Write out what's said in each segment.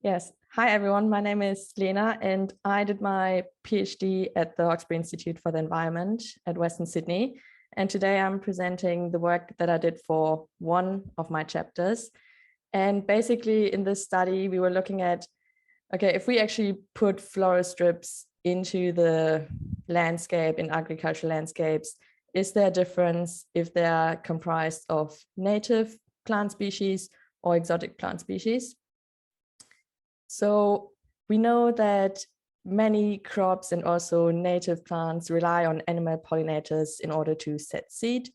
Yes. Hi, everyone. My name is Lena, and I did my PhD at the Hawkesbury Institute for the Environment at Western Sydney. And today I'm presenting the work that I did for one of my chapters. And basically in this study, we were looking at, okay, if we actually put floral strips into the landscape, in agricultural landscapes, is there a difference if they are comprised of native plant species or exotic plant species? So we know that many crops and also native plants rely on animal pollinators in order to set seed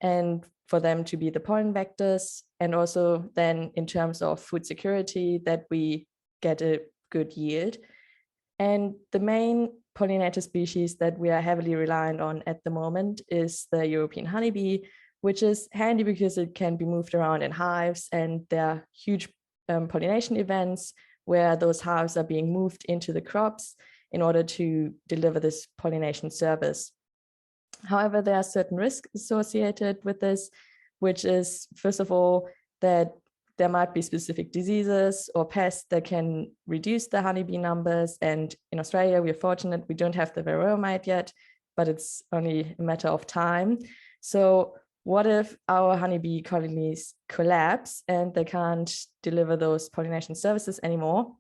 and for them to be the pollen vectors. And also then in terms of food security, that we get a good yield. And the main pollinator species that we are heavily reliant on at the moment is the European honeybee, which is handy because it can be moved around in hives, and there are huge pollination events where those hives are being moved into the crops in order to deliver this pollination service. However, there are certain risks associated with this, which is, first of all, that there might be specific diseases or pests that can reduce the honeybee numbers. And in Australia, we're fortunate we don't have the varroa mite yet, but it's only a matter of time. So what if our honeybee colonies collapse and they can't deliver those pollination services anymore?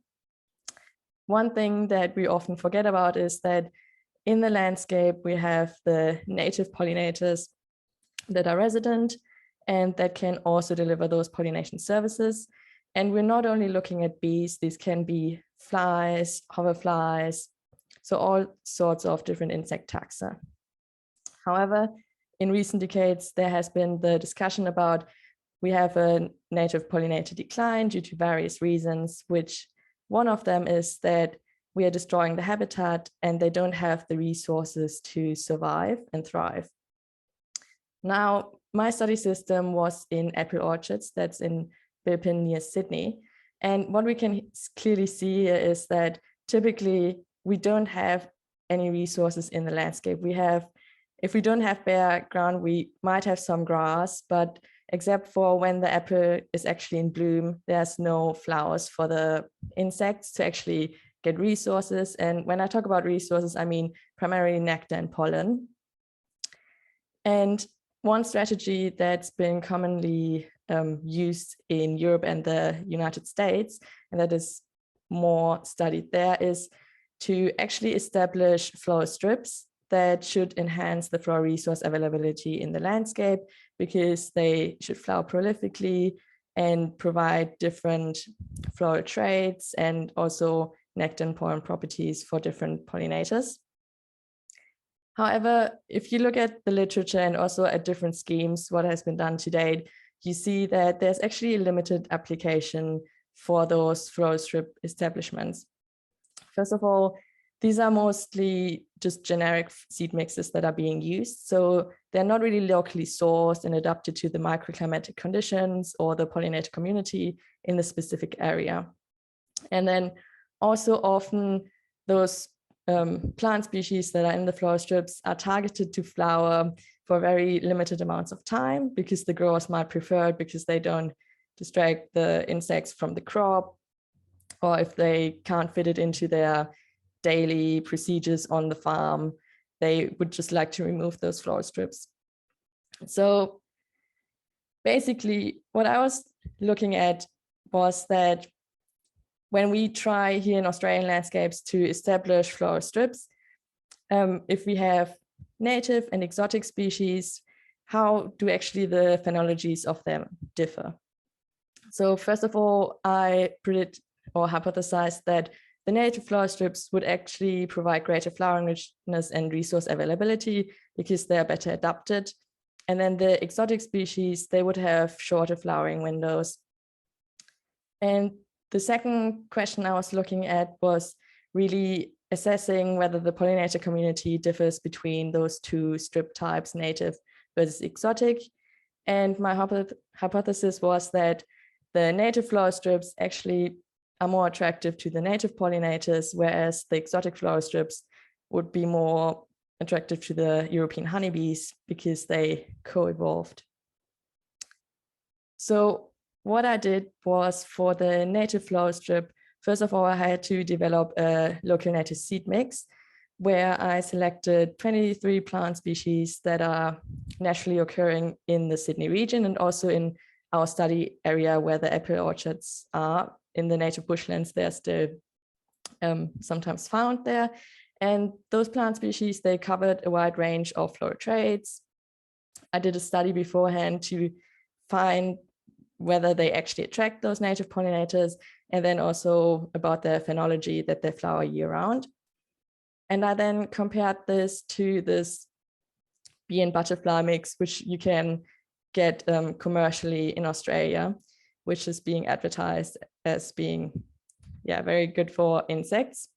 One thing that we often forget about is that in the landscape, we have the native pollinators that are resident and that can also deliver those pollination services. And we're not only looking at bees, these can be flies, hoverflies, so all sorts of different insect taxa. However, in recent decades, there has been the discussion about we have a native pollinator decline due to various reasons, which one of them is that we are destroying the habitat and they don't have the resources to survive and thrive. Now, my study system was in apple orchards, that's in Bilpin near Sydney. And what we can clearly see here is that typically we don't have any resources in the landscape. If we don't have bare ground, we might have some grass, but except for when the apple is actually in bloom, there's no flowers for the insects to actually get resources. And when I talk about resources, I mean primarily nectar and pollen. And one strategy that's been commonly used in Europe and the United States, and that is more studied there, is to actually establish floral strips that should enhance the floral resource availability in the landscape, because they should flower prolifically and provide different floral traits and also nectar and pollen properties for different pollinators. However, if you look at the literature and also at different schemes, what has been done to date, you see that there's actually a limited application for those floral strip establishments. First of all, these are mostly just generic seed mixes that are being used. So they're not really locally sourced and adapted to the microclimatic conditions or the pollinator community in the specific area. And then also often those plant species that are in the floral strips are targeted to flower for very limited amounts of time because the growers might prefer it because they don't distract the insects from the crop, or if they can't fit it into their daily procedures on the farm, they would just like to remove those floral strips. So basically what I was looking at was that when we try here in Australian landscapes to establish floral strips, if we have native and exotic species, how do actually the phenologies of them differ? So first of all, I predict or hypothesized that the native floral strips would actually provide greater flowering richness and resource availability because they are better adapted. And then the exotic species, they would have shorter flowering windows. And the second question I was looking at was really assessing whether the pollinator community differs between those two strip types, native versus exotic. And my hypothesis was that the native floral strips actually are more attractive to the native pollinators, whereas the exotic floral strips would be more attractive to the European honeybees because they co-evolved. So what I did was, for the native floral strip, first of all, I had to develop a local native seed mix where I selected 23 plant species that are naturally occurring in the Sydney region and also in our study area where the apple orchards are. In the native bushlands, they're still sometimes found there. And those plant species, they covered a wide range of floral traits. I did a study beforehand to find whether they actually attract those native pollinators, and then also about their phenology, that they flower year round. And I then compared this to this bee and butterfly mix, which you can get commercially in Australia, which is being advertised as being very good for insects.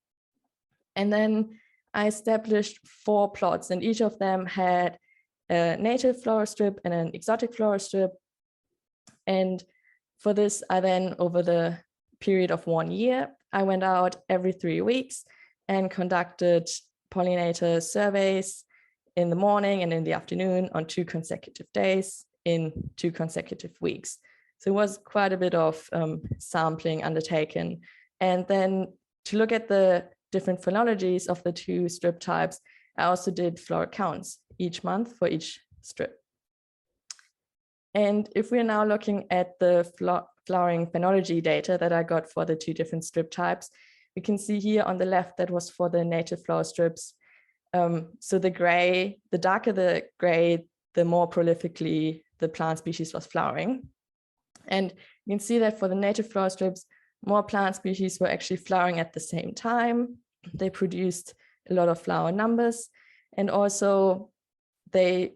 And then I established 4 plots, and each of them had a native floral strip and an exotic floral strip. And for this, I then, over the period of 1 year, I went out every 3 weeks and conducted pollinator surveys in the morning and in the afternoon on 2 consecutive days in 2 consecutive weeks. So it was quite a bit of sampling undertaken. And then to look at the different phenologies of the 2 strip types, I also did floral counts each month for each strip. And if we're now looking at the flowering phenology data that I got for the 2 different strip types, we can see here on the left that was for the native flower strips. So the gray, the darker the gray, the more prolifically the plant species was flowering. And you can see that for the native flower strips, more plant species were actually flowering at the same time. They produced a lot of flower numbers, and also they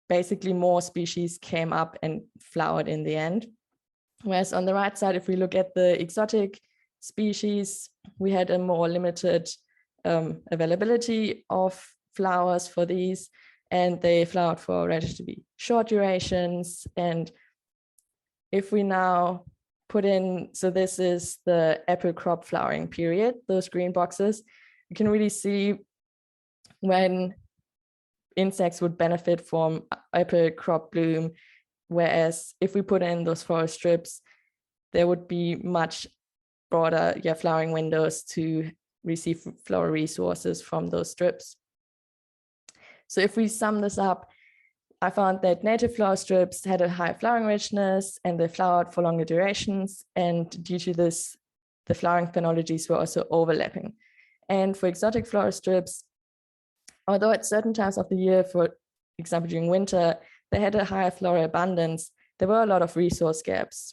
basically more species came up and flowered in the end. Whereas on the right side, if we look at the exotic species, we had a more limited availability of flowers for these, and they flowered for relatively short durations. And if we now put in, so this is the apple crop flowering period, those green boxes, you can really see when insects would benefit from apple crop bloom, whereas if we put in those floral strips, there would be much broader flowering windows to receive floral resources from those strips. So if we sum this up, I found that native flower strips had a high flowering richness and they flowered for longer durations. And due to this, the flowering phenologies were also overlapping. And for exotic flower strips, although at certain times of the year, for example, during winter, they had a higher floral abundance, there were a lot of resource gaps.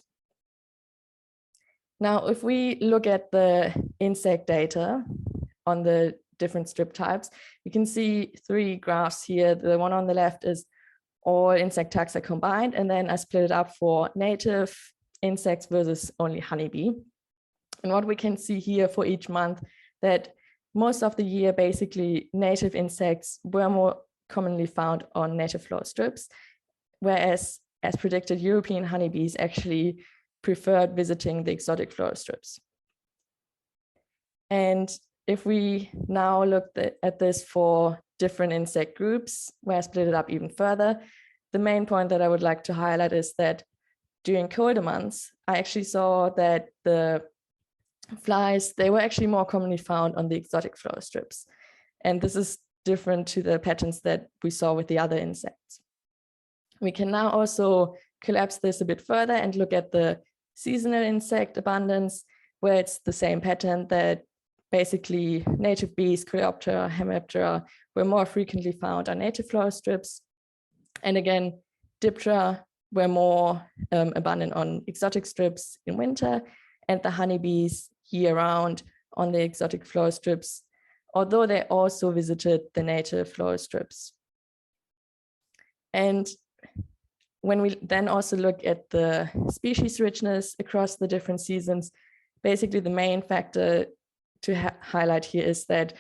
Now, if we look at the insect data on the different strip types, you can see 3 graphs here. The one on the left is all insect taxa combined, and then I split it up for native insects versus only honeybee. And what we can see here for each month, that most of the year, basically, native insects were more commonly found on native flower strips, whereas, as predicted, European honeybees actually preferred visiting the exotic flower strips. And if we now look at this for different insect groups, where I split it up even further, the main point that I would like to highlight is that during colder months, I actually saw that the flies, they were actually more commonly found on the exotic flower strips. And this is different to the patterns that we saw with the other insects. We can now also collapse this a bit further and look at the seasonal insect abundance, where it's the same pattern, that basically native bees, Coleoptera, Hemiptera, were more frequently found on native flower strips. And again, Diptera were more abundant on exotic strips in winter, and the honeybees year-round on the exotic flower strips, although they also visited the native flower strips. And when we then also look at the species richness across the different seasons, basically the main factor to highlight here is that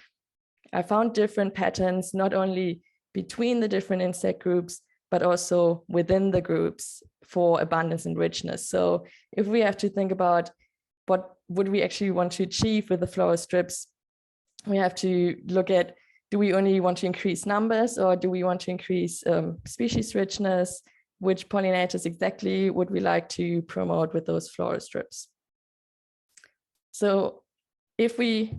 I found different patterns, not only between the different insect groups, but also within the groups for abundance and richness. So if we have to think about what would we actually want to achieve with the flower strips, we have to look at, do we only want to increase numbers, or do we want to increase species richness? Which pollinators exactly would we like to promote with those floral strips? So if we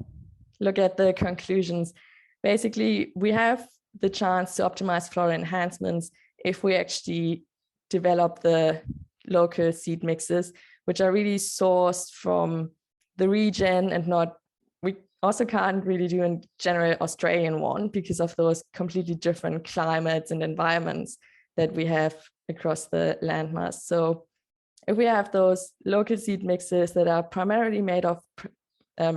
look at the conclusions, basically we have the chance to optimize floral enhancements if we actually develop the local seed mixes, which are really sourced from the region and not, we also can't really do a general Australian one because of those completely different climates and environments that we have across the landmass. So if we have those local seed mixes that are primarily made of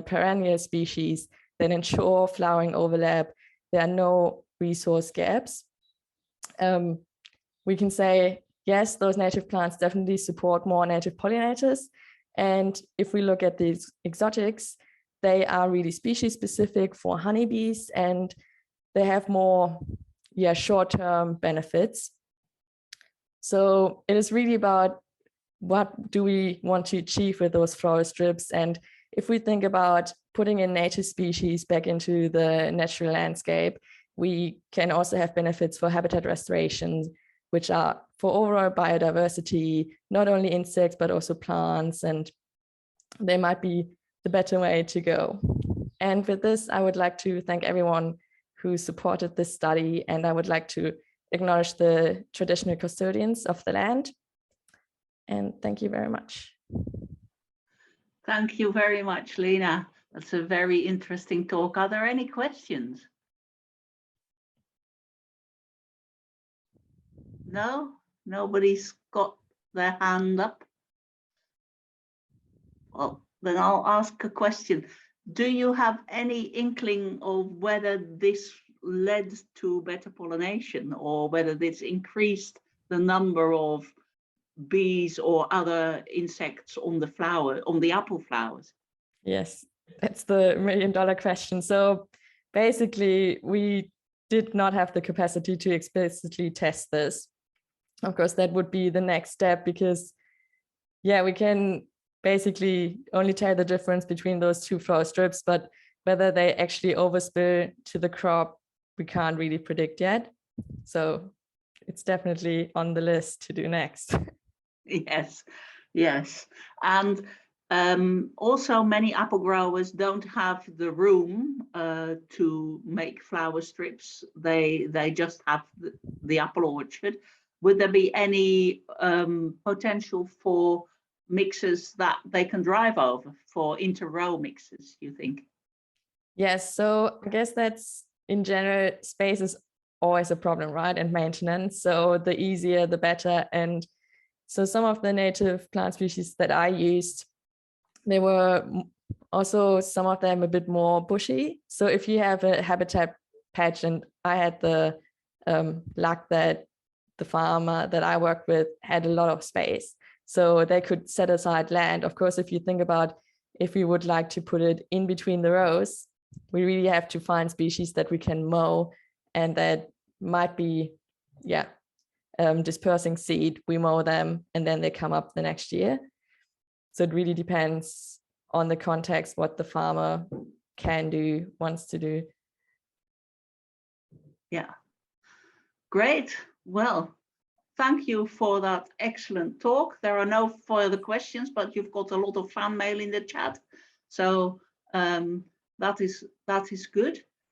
perennial species that ensure flowering overlap, there are no resource gaps. We can say, yes, those native plants definitely support more native pollinators. And if we look at these exotics, they are really species specific for honeybees and they have more short-term benefits. So it is really about what do we want to achieve with those floral strips. And if we think about putting in native species back into the natural landscape, we can also have benefits for habitat restoration, which are for overall biodiversity, not only insects, but also plants, and they might be the better way to go. And with this, I would like to thank everyone who supported this study, and I would like to acknowledge the traditional custodians of the land. And thank you very much. Thank you very much, Lena. That's a very interesting talk. Are there any questions? No, nobody's got their hand up. Well, then I'll ask a question. Do you have any inkling of whether this led to better pollination or whether this increased the number of bees or other insects on the flower, on the apple flowers? Yes, that's the million-dollar question. So basically, we did not have the capacity to explicitly test this. Of course, that would be the next step because, yeah, we can basically only tell the difference between those two flower strips, but whether they actually overspill to the crop, we can't really predict yet. So it's definitely on the list to do next. Yes, yes. And also many apple growers don't have the room to make flower strips. They just have the apple orchard. Would there be any potential for mixes that they can drive over, for inter-row mixes, you think? Yes, so I guess that's, in general, space is always a problem, right? And maintenance. So the easier, the better. And so some of the native plant species that I used, they were also, some of them a bit more bushy. So if you have a habitat patch, and I had the luck that the farmer that I worked with had a lot of space, so they could set aside land. Of course, if you think about if we would like to put it in between the rows, we really have to find species that we can mow and that might be, dispersing seed. We mow them and then they come up the next year. So it really depends on the context, what the farmer can do, wants to do. Yeah, great. Well, thank you for that excellent talk. There are no further questions, but you've got a lot of fan mail in the chat. So that is good.